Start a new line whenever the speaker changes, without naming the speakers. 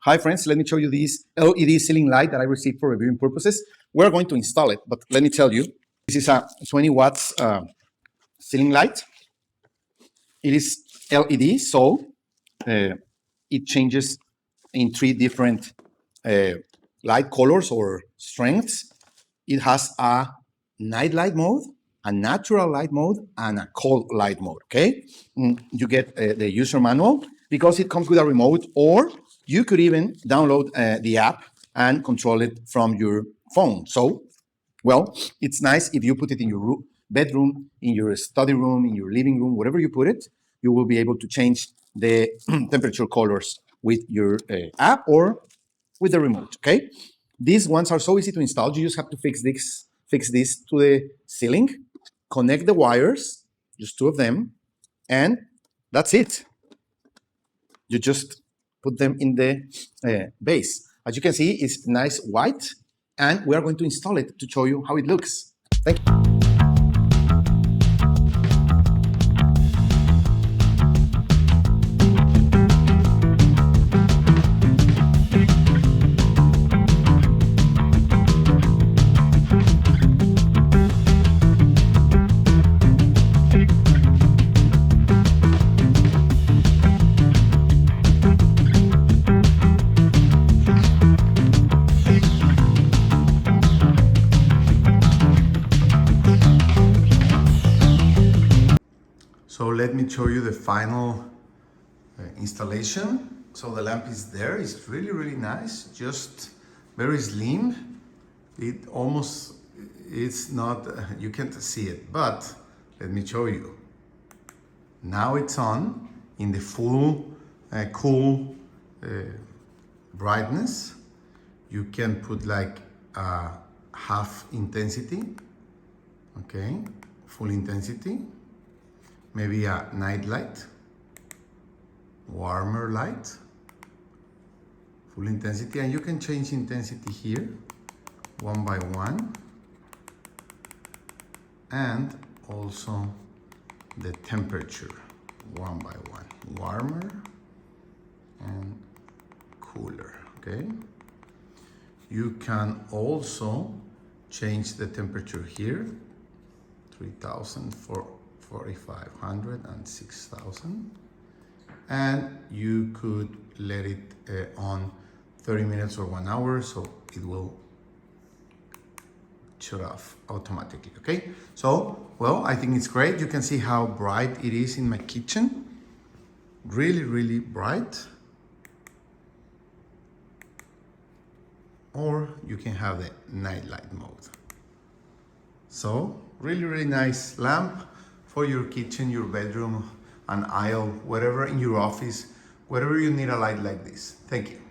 Hi friends, let me show you this LED ceiling light that I received for reviewing purposes. We're going to install it, but let me tell you, this is a 20 watts ceiling light. It is LED, so it changes in 3 different light colors or strengths. It has a night light mode, a natural light mode, and a cold light mode, okay? You get the user manual because it comes with a remote, or you could even download the app and control it from your phone. So, well, it's nice if you put it in your bedroom, in your study room, in your living room, wherever you put it, you will be able to change the temperature colors with your app or with the remote, okay? These ones are so easy to install. You just have to fix this to the ceiling, connect the wires, just 2 of them, and that's it. You just put them in the base. As you can see, it's nice white, and we are going to install it to show you how it looks. Thank you. So let me show you the final installation. So the lamp is there. It's really, really nice. Just very slim. It's not, you can't see it, but let me show you. Now it's on in the full cool brightness. You can put like half intensity, okay, full intensity. Maybe a night light, warmer light, full intensity, and you can change intensity here, 1 by 1, and also the temperature, 1 by 1, warmer and cooler, okay? You can also change the temperature here, 3000 for 4500 and 6000, and you could let it on 30 minutes or 1 hour, so it will shut off automatically. Okay, so well, I think it's great. You can see how bright it is in my kitchen, really, really bright. Or you can have the night light mode. So really, really nice lamp for your kitchen, your bedroom, an aisle, whatever, in your office, wherever you need a light like this. Thank you.